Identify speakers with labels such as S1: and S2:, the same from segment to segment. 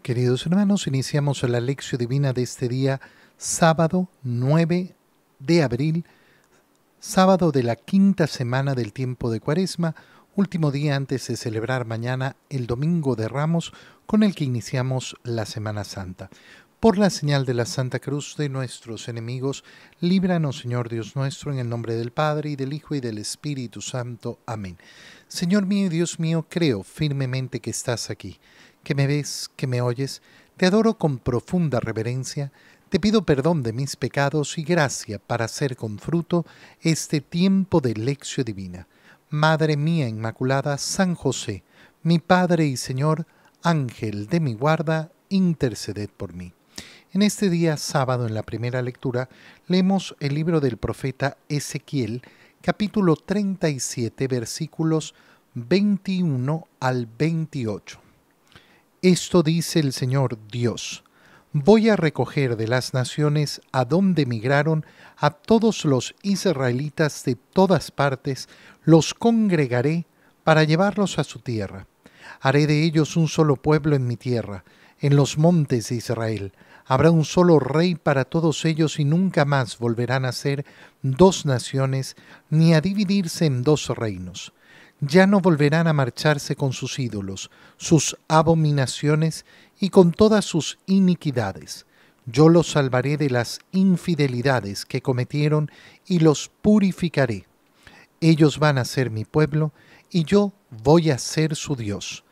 S1: Queridos hermanos, iniciamos la lección divina de este día, sábado 9 de abril, sábado de la quinta semana del tiempo de Cuaresma, último día antes de celebrar mañana el Domingo de Ramos, con el que iniciamos la Semana Santa. Por la señal de la Santa Cruz de nuestros enemigos, líbranos, Señor Dios nuestro, en el nombre del Padre, y del Hijo, y del Espíritu Santo. Amén. Señor mío y Dios mío, creo firmemente que estás aquí, que me ves, que me oyes. Te adoro con profunda reverencia, te pido perdón de mis pecados y gracia para hacer con fruto este tiempo de lección divina. Madre mía Inmaculada, San José, mi Padre y Señor, Ángel de mi guarda, interceded por mí. En este día sábado, en la primera lectura, leemos el libro del profeta Ezequiel, capítulo 37, versículos 21 al 28. Esto dice el Señor Dios: voy a recoger de las naciones a donde migraron a todos los israelitas de todas partes, los congregaré para llevarlos a su tierra. Haré de ellos un solo pueblo en mi tierra, en los montes de Israel. Habrá un solo rey para todos ellos y nunca más volverán a ser dos naciones ni a dividirse en dos reinos. Ya no volverán a marcharse con sus ídolos, sus abominaciones y con todas sus iniquidades. Yo los salvaré de las infidelidades que cometieron y los purificaré. Ellos van a ser mi pueblo y yo voy a ser su Dios.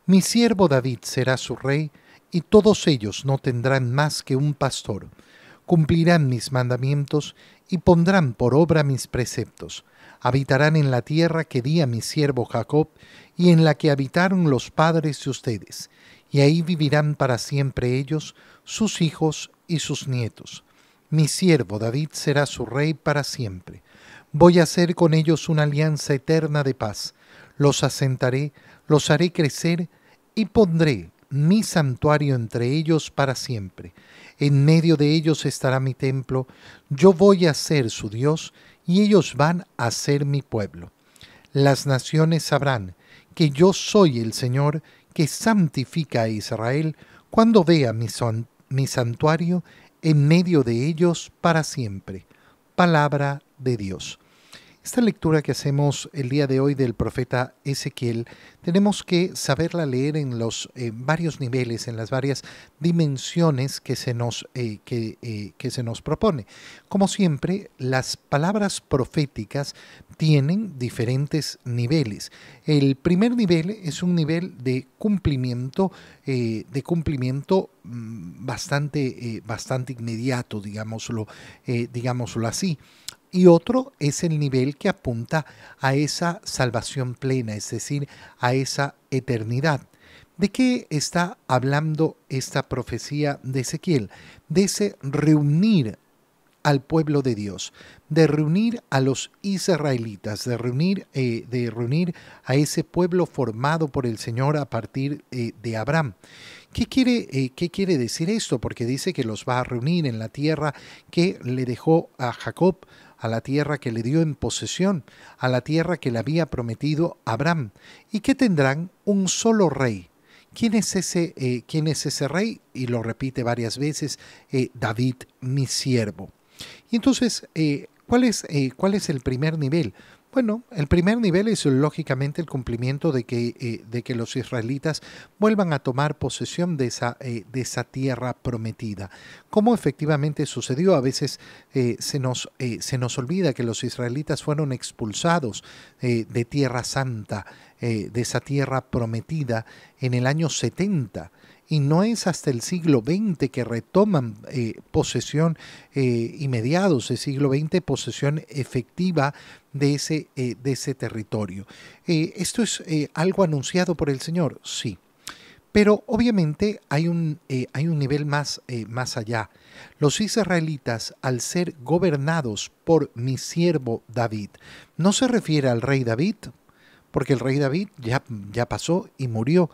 S1: Mi siervo David será su rey y todos ellos no tendrán más que un pastor. Cumplirán mis mandamientos y pondrán por obra mis preceptos. Habitarán en la tierra que di a mi siervo Jacob y en la que habitaron los padres de ustedes, y ahí vivirán para siempre ellos, sus hijos y sus nietos. Mi siervo David será su rey para siempre. Voy a hacer con ellos una alianza eterna de paz. Los asentaré, los haré crecer y pondré mi santuario entre ellos para siempre. En medio de ellos estará mi templo. Yo voy a ser su Dios y ellos van a ser mi pueblo. Las naciones sabrán que yo soy el Señor que santifica a Israel cuando vea mi santuario en medio de ellos para siempre. Palabra de Dios. Esta lectura que hacemos el día de hoy del profeta Ezequiel, tenemos que saberla leer en los varios niveles, en las varias dimensiones que se nos propone. Como siempre, las palabras proféticas tienen diferentes niveles. El primer nivel es un nivel de cumplimiento bastante inmediato, digámoslo así. Y otro es el nivel que apunta a esa salvación plena, es decir, a esa eternidad. ¿De qué está hablando esta profecía de Ezequiel? De ese reunir al pueblo de Dios, de reunir a los israelitas, de reunir a ese pueblo formado por el Señor a partir de Abraham. ¿Qué quiere decir esto? Porque dice que los va a reunir en la tierra que le dejó a Jacob, a la tierra que le dio en posesión, a la tierra que le había prometido Abraham, y que tendrán un solo rey. ¿Quién es ese rey? Y lo repite varias veces, David, mi siervo. Y entonces, ¿cuál es el primer nivel? Bueno, el primer nivel es lógicamente el cumplimiento de que los israelitas vuelvan a tomar posesión de esa tierra prometida. Como efectivamente sucedió, a veces se nos olvida que los israelitas fueron expulsados de Tierra Santa, de esa tierra prometida en el año 70. Y no es hasta el siglo XX que retoman posesión y mediados del siglo XX, posesión efectiva de ese territorio. ¿Esto es algo anunciado por el Señor? Sí. Pero obviamente hay un nivel más allá. Los israelitas, al ser gobernados por mi siervo David, no se refiere al rey David, porque el rey David ya pasó y murió.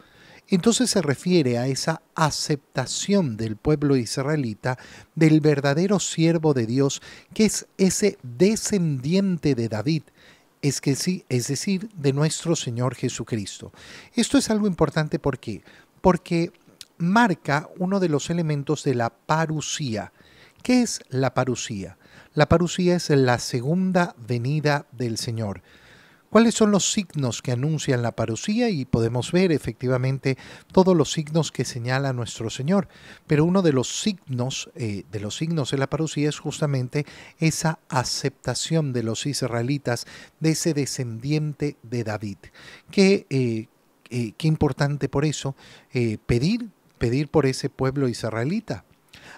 S1: Entonces se refiere a esa aceptación del pueblo israelita del verdadero siervo de Dios, que es ese descendiente de David, es decir, de nuestro Señor Jesucristo. Esto es algo importante, ¿por qué? Porque marca uno de los elementos de la parusía. ¿Qué es la parusía? La parusía es la segunda venida del Señor. ¿Cuáles son los signos que anuncian la parusía? Y podemos ver efectivamente todos los signos que señala nuestro Señor. Pero uno de los signos de la parusía es justamente esa aceptación de los israelitas, de ese descendiente de David. Qué importante por eso pedir por ese pueblo israelita.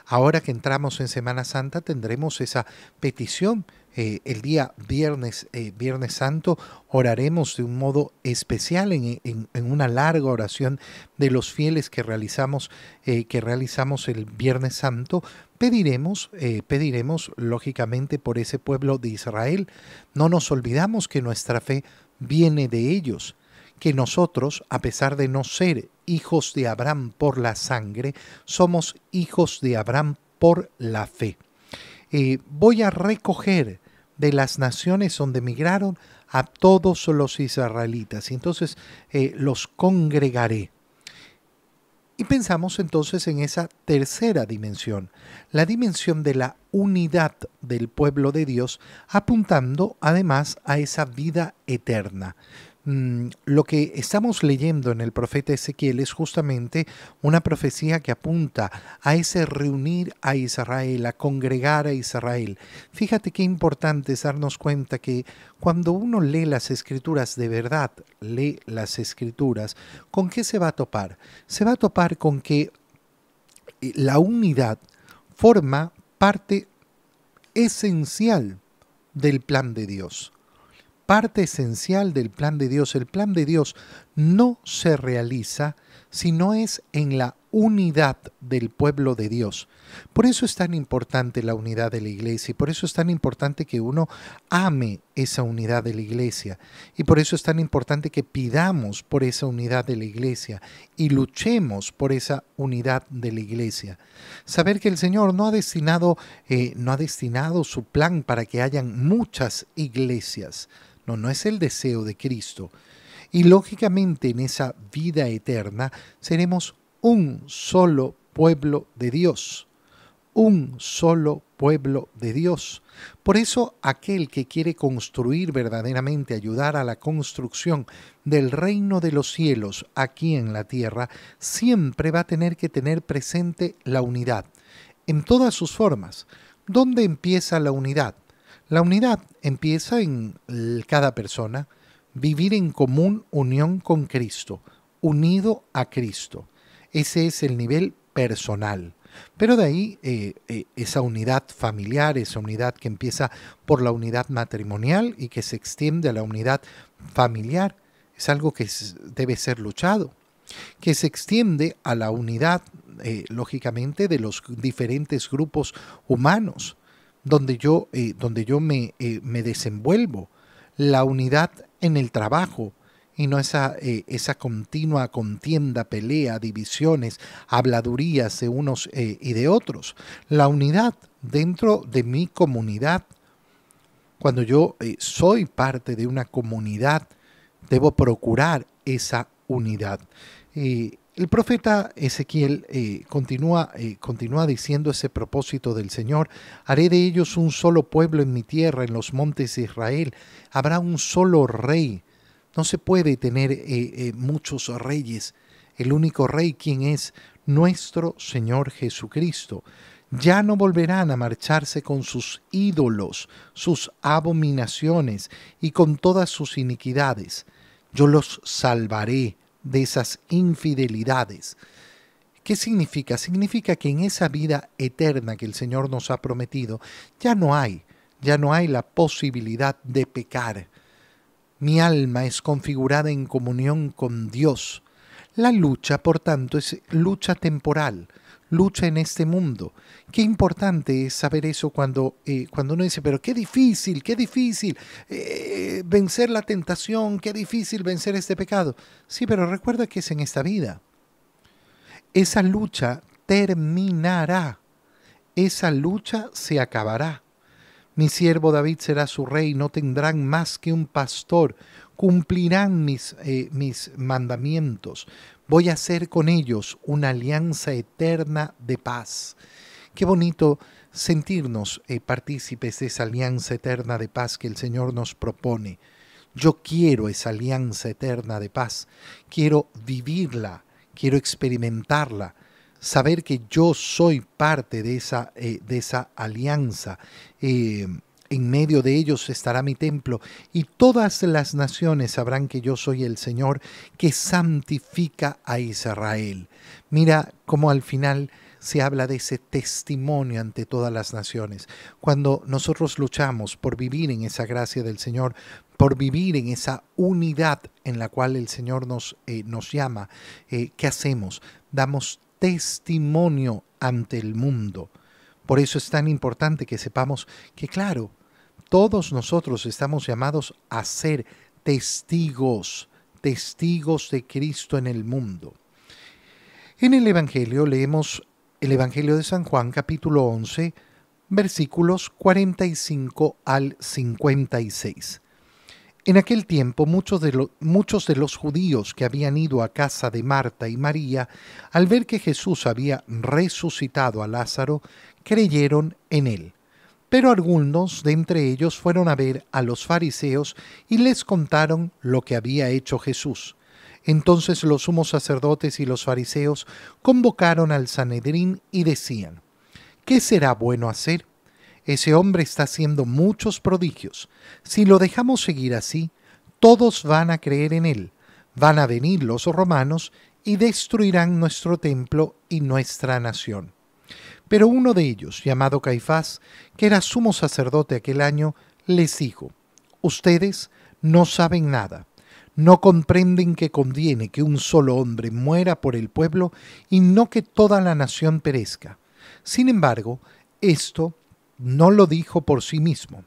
S1: Ahora que entramos en Semana Santa tendremos esa petición. El día viernes Santo oraremos de un modo especial en una larga oración de los fieles que realizamos el Viernes Santo. Pediremos lógicamente por ese pueblo de Israel. No nos olvidamos que nuestra fe viene de ellos, que nosotros, a pesar de no ser hijos de Abraham por la sangre, somos hijos de Abraham por la fe. Voy a recoger de las naciones donde migraron a todos los israelitas, y entonces los congregaré. Y pensamos entonces en esa tercera dimensión, la dimensión de la unidad del pueblo de Dios, apuntando además a esa vida eterna. Lo que estamos leyendo en el profeta Ezequiel es justamente una profecía que apunta a ese reunir a Israel, a congregar a Israel. Fíjate qué importante es darnos cuenta que cuando uno lee las Escrituras, de verdad lee las Escrituras, ¿con qué se va a topar? Se va a topar con que la unidad forma parte esencial del plan de Dios. Parte esencial del plan de Dios. El plan de Dios no se realiza si no es en la unidad del pueblo de Dios. Por eso es tan importante la unidad de la iglesia y por eso es tan importante que uno ame esa unidad de la iglesia y por eso es tan importante que pidamos por esa unidad de la iglesia y luchemos por esa unidad de la iglesia. Saber que el Señor no ha destinado su plan para que hayan muchas iglesias. No es el deseo de Cristo. Y lógicamente en esa vida eterna seremos un solo pueblo de Dios. Un solo pueblo de Dios. Por eso aquel que quiere construir verdaderamente, ayudar a la construcción del reino de los cielos aquí en la tierra, siempre va a tener que tener presente la unidad, en todas sus formas. ¿Dónde empieza la unidad? La unidad empieza en cada persona, vivir en común unión con Cristo, unido a Cristo. Ese es el nivel personal. Pero de ahí esa unidad familiar, esa unidad que empieza por la unidad matrimonial y que se extiende a la unidad familiar, es algo que debe ser luchado. Que se extiende a la unidad, lógicamente, de los diferentes grupos humanos, donde yo me desenvuelvo, la unidad en el trabajo y no esa continua contienda, pelea, divisiones, habladurías de unos y de otros. La unidad dentro de mi comunidad. Cuando yo soy parte de una comunidad, debo procurar esa unidad. El profeta Ezequiel continúa diciendo ese propósito del Señor: haré de ellos un solo pueblo en mi tierra, en los montes de Israel. Habrá un solo rey. No se puede tener muchos reyes. El único rey, ¿quién es? Nuestro Señor Jesucristo. Ya no volverán a marcharse con sus ídolos, sus abominaciones y con todas sus iniquidades. Yo los salvaré de esas infidelidades. ¿Qué significa? Significa que en esa vida eterna que el Señor nos ha prometido, ya no hay la posibilidad de pecar. Mi alma es configurada en comunión con Dios. La lucha, por tanto, es lucha temporal, lucha en este mundo. Qué importante es saber eso cuando uno dice, pero qué difícil vencer la tentación, qué difícil vencer este pecado. Sí, pero recuerda que es en esta vida. Esa lucha terminará, esa lucha se acabará. Mi siervo David será su rey, no tendrán más que un pastor, cumplirán mis mandamientos, Voy a hacer con ellos una alianza eterna de paz. Qué bonito sentirnos partícipes de esa alianza eterna de paz que el Señor nos propone. Yo quiero esa alianza eterna de paz, quiero vivirla, quiero experimentarla, saber que yo soy parte de esa alianza. En medio de ellos estará mi templo, y todas las naciones sabrán que yo soy el Señor, que santifica a Israel. Mira cómo al final se habla de ese testimonio ante todas las naciones. Cuando nosotros luchamos por vivir en esa gracia del Señor, por vivir en esa unidad en la cual el Señor nos llama, ¿qué hacemos? Damos testimonio ante el mundo. Por eso es tan importante que sepamos que, claro, todos nosotros estamos llamados a ser testigos, testigos de Cristo en el mundo. En el Evangelio leemos el Evangelio de San Juan, capítulo 11, versículos 45 al 56. En aquel tiempo muchos de los judíos que habían ido a casa de Marta y María, al ver que Jesús había resucitado a Lázaro, creyeron en él. Pero algunos de entre ellos fueron a ver a los fariseos y les contaron lo que había hecho Jesús. Entonces los sumos sacerdotes y los fariseos convocaron al Sanedrín y decían: ¿qué será bueno hacer? Ese hombre está haciendo muchos prodigios. Si lo dejamos seguir así, todos van a creer en él. Van a venir los romanos y destruirán nuestro templo y nuestra nación. Pero uno de ellos, llamado Caifás, que era sumo sacerdote aquel año, les dijo: ustedes no saben nada. No comprenden que conviene que un solo hombre muera por el pueblo y no que toda la nación perezca. Sin embargo, esto no lo dijo por sí mismo,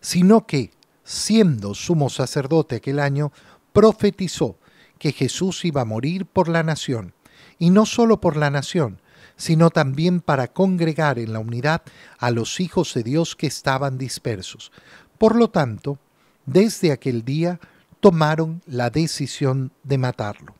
S1: sino que, siendo sumo sacerdote aquel año, profetizó que Jesús iba a morir por la nación, y no solo por la nación, sino también para congregar en la unidad a los hijos de Dios que estaban dispersos. Por lo tanto, desde aquel día tomaron la decisión de matarlo.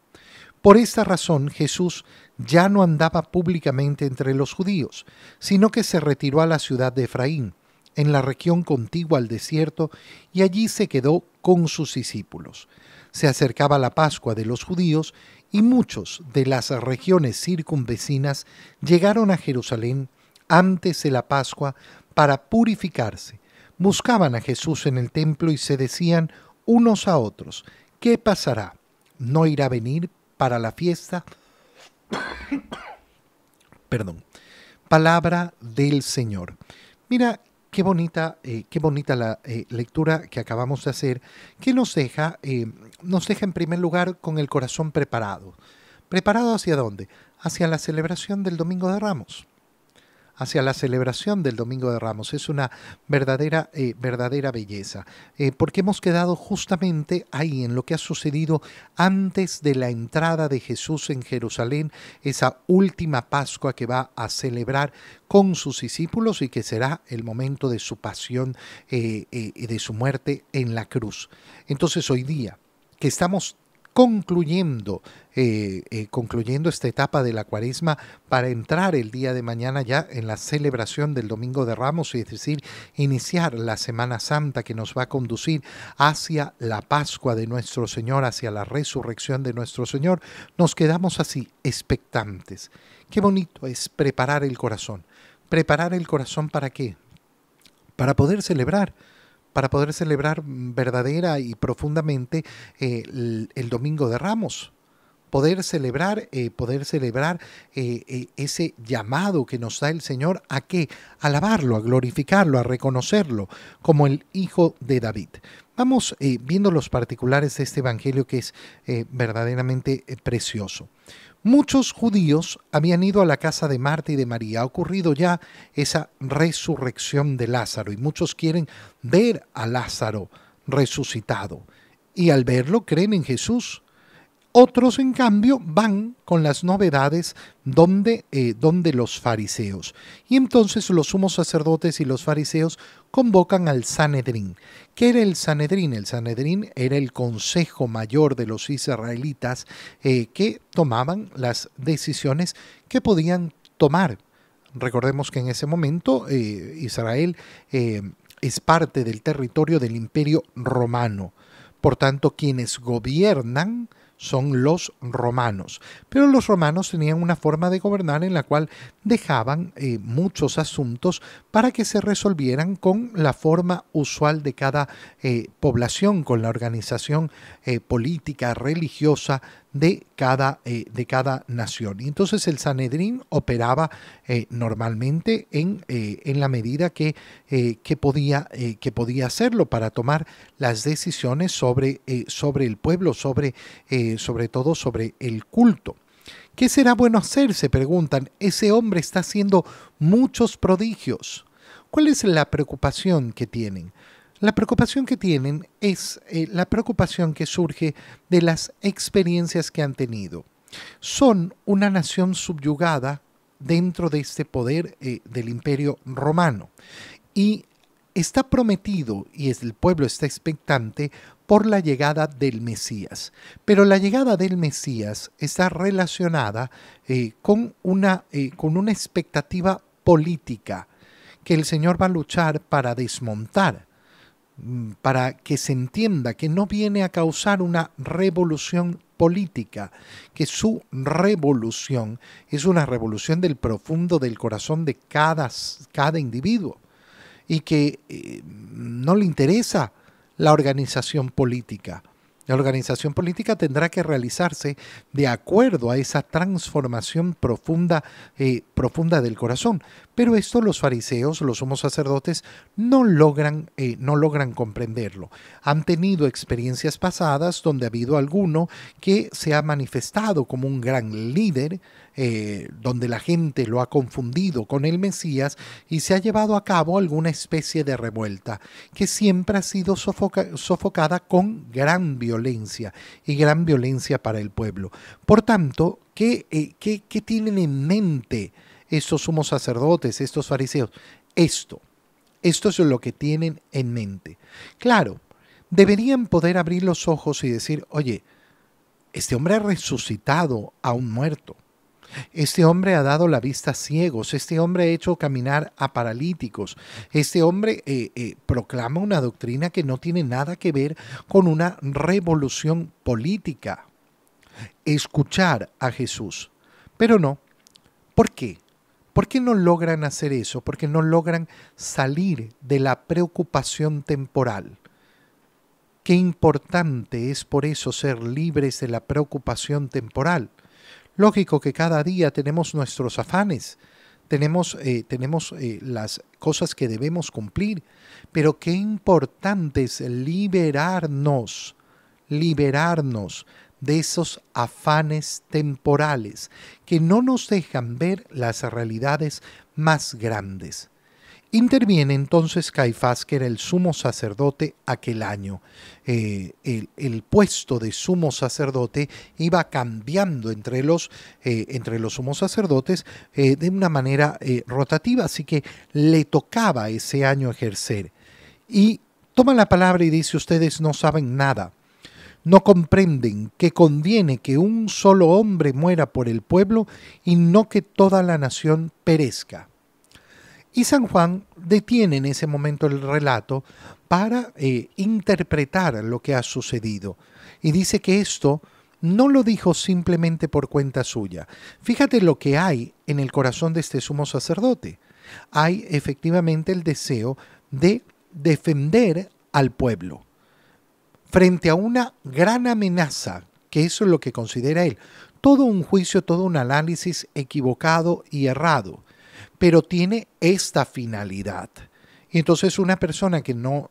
S1: Por esta razón Jesús ya no andaba públicamente entre los judíos, sino que se retiró a la ciudad de Efraín, en la región contigua al desierto, y allí se quedó con sus discípulos. Se acercaba la Pascua de los judíos, y muchos de las regiones circunvecinas llegaron a Jerusalén antes de la Pascua para purificarse. Buscaban a Jesús en el templo y se decían unos a otros: ¿qué pasará? ¿No irá a venir para la fiesta? Perdón. Palabra del Señor. Mira qué bonita la lectura que acabamos de hacer, que nos deja en primer lugar con el corazón preparado. ¿Preparado hacia dónde? Hacia la celebración del Domingo de Ramos. Hacia la celebración del Domingo de Ramos. Es una verdadera belleza, porque hemos quedado justamente ahí en lo que ha sucedido antes de la entrada de Jesús en Jerusalén, esa última Pascua que va a celebrar con sus discípulos y que será el momento de su pasión y de su muerte en la cruz. Entonces hoy día que estamos concluyendo esta etapa de la Cuaresma para entrar el día de mañana ya en la celebración del Domingo de Ramos, es decir, iniciar la Semana Santa que nos va a conducir hacia la Pascua de nuestro Señor, hacia la resurrección de nuestro Señor. Nos quedamos así, expectantes. Qué bonito es preparar el corazón. ¿Preparar el corazón para qué? Para poder celebrar verdadera y profundamente el Domingo de Ramos, poder celebrar ese llamado que nos da el Señor a ¿qué? A alabarlo, a glorificarlo, a reconocerlo como el Hijo de David. Vamos viendo los particulares de este Evangelio que es verdaderamente precioso. Muchos judíos habían ido a la casa de Marta y de María. Ha ocurrido ya esa resurrección de Lázaro y muchos quieren ver a Lázaro resucitado. Y al verlo creen en Jesús. Otros, en cambio, van con las novedades donde los fariseos. Y entonces los sumos sacerdotes y los fariseos convocan al Sanedrín. ¿Qué era el Sanedrín? El Sanedrín era el consejo mayor de los israelitas que tomaban las decisiones que podían tomar. Recordemos que en ese momento Israel es parte del territorio del Imperio Romano. Por tanto, quienes gobiernan son los romanos. Pero los romanos tenían una forma de gobernar en la cual dejaban muchos asuntos para que se resolvieran con la forma usual de cada población, con la organización política, religiosa de cada nación. Y entonces el Sanedrín operaba normalmente en la medida que podía hacerlo para tomar las decisiones sobre el pueblo, sobre todo sobre el culto. ¿Qué será bueno hacer?, se preguntan. Ese hombre está haciendo muchos prodigios. ¿Cuál es la preocupación que tienen? La preocupación que tienen es la preocupación que surge de las experiencias que han tenido. Son una nación subyugada dentro de este poder del Imperio Romano y está prometido, y el pueblo está expectante por la llegada del Mesías. Pero la llegada del Mesías está relacionada con una expectativa política que el Señor va a luchar para desmontar, para que se entienda que no viene a causar una revolución política, que su revolución es una revolución del profundo del corazón de cada individuo y que no le interesa la organización política. La organización política tendrá que realizarse de acuerdo a esa transformación profunda del corazón. Pero esto los fariseos, los sumos sacerdotes, no logran comprenderlo. Han tenido experiencias pasadas donde ha habido alguno que se ha manifestado como un gran líder, donde la gente lo ha confundido con el Mesías y se ha llevado a cabo alguna especie de revuelta que siempre ha sido sofocada con gran violencia y gran violencia para el pueblo. Por tanto, ¿qué tienen en mente estos sumos sacerdotes, estos fariseos? Esto es lo que tienen en mente. Claro, deberían poder abrir los ojos y decir, oye, este hombre ha resucitado a un muerto. Este hombre ha dado la vista a ciegos, este hombre ha hecho caminar a paralíticos, este hombre proclama una doctrina que no tiene nada que ver con una revolución política. Escuchar a Jesús. Pero no. ¿Por qué? ¿Por qué no logran hacer eso? Porque no logran salir de la preocupación temporal. Qué importante es por eso ser libres de la preocupación temporal. Lógico que cada día tenemos nuestros afanes, tenemos las cosas que debemos cumplir, pero qué importante es liberarnos de esos afanes temporales que no nos dejan ver las realidades más grandes. Interviene entonces Caifás, que era el sumo sacerdote aquel año. El puesto de sumo sacerdote iba cambiando entre los sumos sacerdotes de una manera rotativa, así que le tocaba ese año ejercer. Y toma la palabra y dice, ustedes no saben nada. No comprenden que conviene que un solo hombre muera por el pueblo y no que toda la nación perezca. Y San Juan detiene en ese momento el relato para interpretar lo que ha sucedido. Y dice que esto no lo dijo simplemente por cuenta suya. Fíjate lo que hay en el corazón de este sumo sacerdote. Hay efectivamente el deseo de defender al pueblo frente a una gran amenaza, que eso es lo que considera él. Todo un juicio, todo un análisis equivocado y errado, pero tiene esta finalidad. Y entonces una persona que no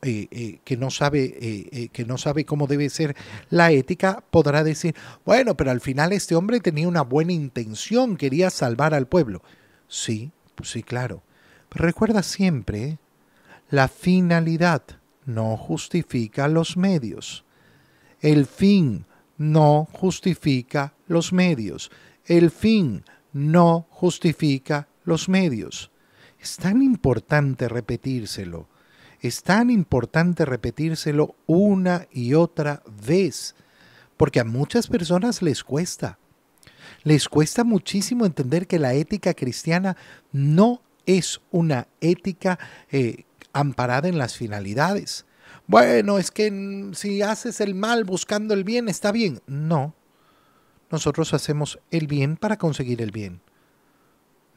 S1: sabe cómo debe ser la ética podrá decir, bueno, pero al final este hombre tenía una buena intención, quería salvar al pueblo. Sí, claro. Pero recuerda siempre, la finalidad no justifica los medios. El fin no justifica los medios. El fin no justifica los medios. Es tan importante repetírselo. Es tan importante repetírselo una y otra vez. Porque a muchas personas les cuesta. Les cuesta muchísimo entender que la ética cristiana no es una ética amparada en las finalidades. Bueno, es que si haces el mal buscando el bien, está bien. No, nosotros hacemos el bien para conseguir el bien.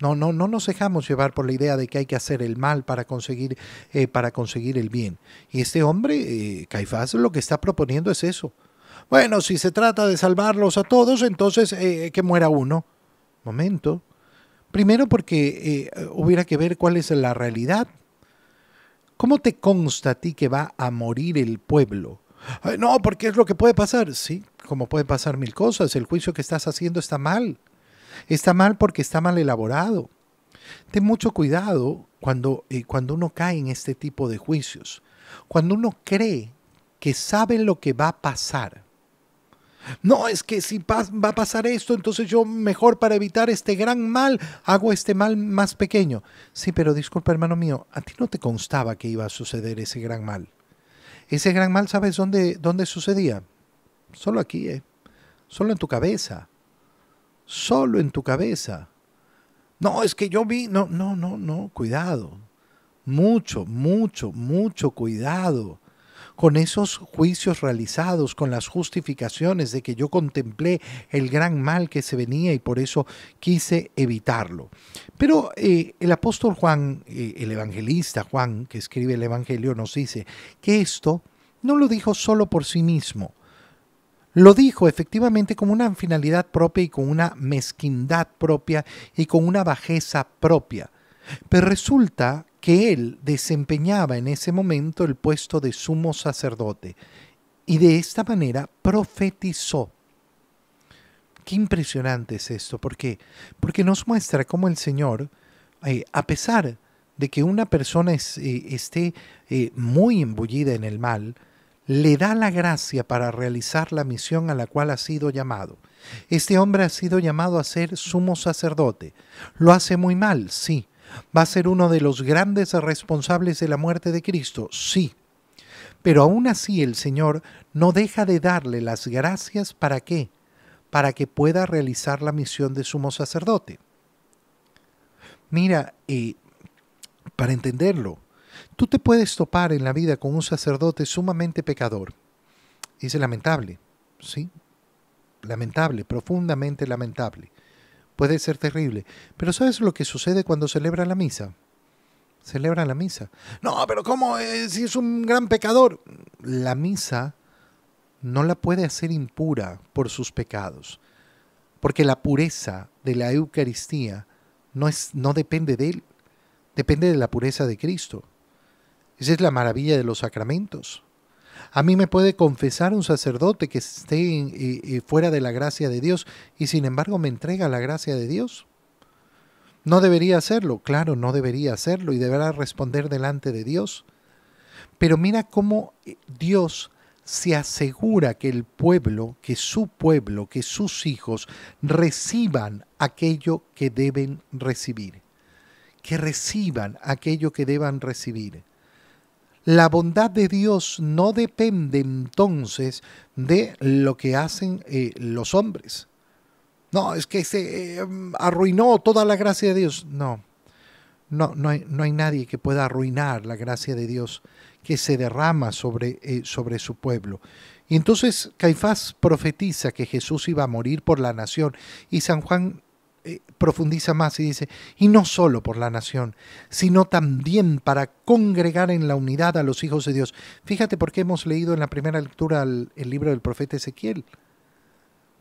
S1: No nos dejamos llevar por la idea de que hay que hacer el mal para conseguir el bien. Y este hombre, Caifás, lo que está proponiendo es eso. Bueno, si se trata de salvarlos a todos, entonces que muera uno. Momento. Primero porque hubiera que ver cuál es la realidad. ¿Cómo te consta a ti que va a morir el pueblo? No, porque es lo que puede pasar. Sí, como pueden pasar mil cosas. El juicio que estás haciendo está mal. Está mal porque está mal elaborado. Ten mucho cuidado cuando uno cae en este tipo de juicios. Cuando uno cree que sabe lo que va a pasar. No, es que si va a pasar esto, entonces yo mejor para evitar este gran mal, hago este mal más pequeño. Sí, pero disculpa, hermano mío, a ti no te constaba que iba a suceder ese gran mal. Ese gran mal, ¿sabes dónde sucedía? Solo aquí, solo en tu cabeza. Solo en tu cabeza. No, es que yo vi, no, cuidado. Mucho cuidado con esos juicios realizados, con las justificaciones de que yo contemplé el gran mal que se venía y por eso quise evitarlo. Pero el apóstol Juan, el evangelista Juan, que escribe el Evangelio, nos dice que esto no lo dijo solo por sí mismo. Lo dijo efectivamente con una finalidad propia y con una mezquindad propia y con una bajeza propia. Pero resulta que él desempeñaba en ese momento el puesto de sumo sacerdote y de esta manera profetizó. Qué impresionante es esto. ¿Por qué? Porque nos muestra cómo el Señor, a pesar de que una persona esté muy embullida en el mal, le da la gracia para realizar la misión a la cual ha sido llamado. Este hombre ha sido llamado a ser sumo sacerdote. ¿Lo hace muy mal? Sí. ¿Va a ser uno de los grandes responsables de la muerte de Cristo? Sí. Pero aún así el Señor no deja de darle las gracias. ¿Para qué? Para que pueda realizar la misión de sumo sacerdote. Mira, para entenderlo, tú te puedes topar en la vida con un sacerdote sumamente pecador. Es lamentable, ¿sí? Lamentable, profundamente lamentable. Puede ser terrible. Pero ¿sabes lo que sucede cuando celebra la misa? Celebra la misa. No, pero ¿cómo? Si es un gran pecador. La misa no la puede hacer impura por sus pecados. Porque la pureza de la Eucaristía no depende de él. Depende de la pureza de Cristo. Esa es la maravilla de los sacramentos. A mí me puede confesar un sacerdote que esté fuera de la gracia de Dios y sin embargo me entrega la gracia de Dios. ¿No debería hacerlo? Claro, no debería hacerlo y deberá responder delante de Dios. Pero mira cómo Dios se asegura que el pueblo, que sus hijos reciban aquello que deben recibir. Que reciban aquello que deban recibir. La bondad de Dios no depende entonces de lo que hacen los hombres. No, es que se arruinó toda la gracia de Dios. No hay nadie que pueda arruinar la gracia de Dios que se derrama sobre su pueblo. Y entonces Caifás profetiza que Jesús iba a morir por la nación y San Juan profundiza más y dice, y no solo por la nación, sino también para congregar en la unidad a los hijos de Dios. Fíjate por qué hemos leído en la primera lectura el libro del profeta Ezequiel.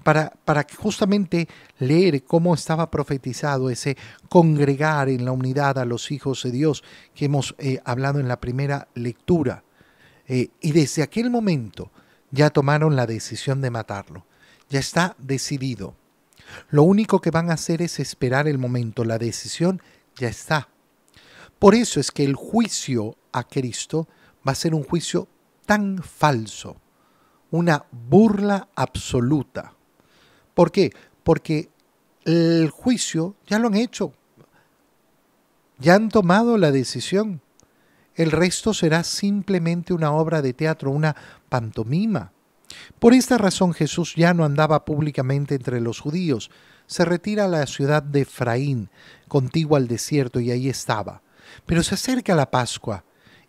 S1: Para justamente leer cómo estaba profetizado ese congregar en la unidad a los hijos de Dios que hemos hablado en la primera lectura. Y desde aquel momento ya tomaron la decisión de matarlo. Ya está decidido. Lo único que van a hacer es esperar el momento. La decisión ya está. Por eso es que el juicio a Cristo va a ser un juicio tan falso. una burla absoluta. ¿Por qué? Porque el juicio ya lo han hecho, ya han tomado la decisión. El resto será simplemente una obra de teatro, una pantomima. Por esta razón Jesús ya no andaba públicamente entre los judíos. Se retira a la ciudad de Efraín, contigua al desierto, y ahí estaba. Pero se acerca la Pascua,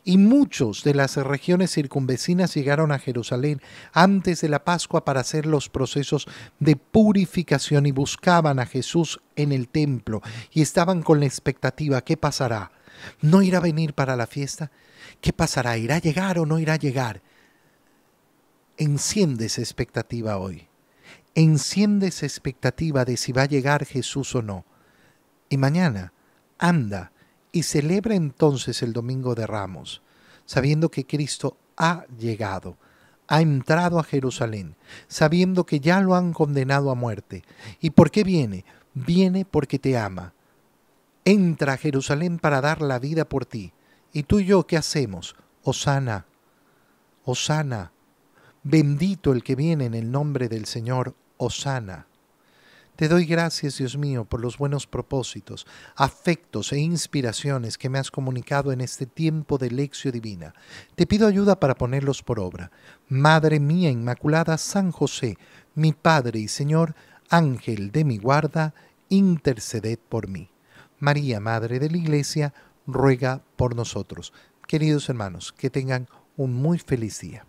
S1: y muchos de las regiones circunvecinas llegaron a Jerusalén antes de la Pascua para hacer los procesos de purificación y buscaban a Jesús en el templo y estaban con la expectativa: ¿qué pasará? ¿No irá a venir para la fiesta? ¿Qué pasará? ¿Irá a llegar o no irá a llegar? Enciende esa expectativa hoy. Enciende esa expectativa de si va a llegar Jesús o no. Y mañana, anda y celebra entonces el Domingo de Ramos, sabiendo que Cristo ha llegado, ha entrado a Jerusalén, sabiendo que ya lo han condenado a muerte. ¿Y por qué viene? Viene porque te ama. Entra a Jerusalén para dar la vida por ti. ¿Y tú y yo qué hacemos? Hosana, hosana. Bendito el que viene en el nombre del Señor, hosana. Te doy gracias, Dios mío, por los buenos propósitos, afectos e inspiraciones que me has comunicado en este tiempo de lección divina. Te pido ayuda para ponerlos por obra. Madre mía Inmaculada, San José, mi Padre y Señor, Ángel de mi guarda, interceded por mí. María, Madre de la Iglesia, ruega por nosotros. Queridos hermanos, que tengan un muy feliz día.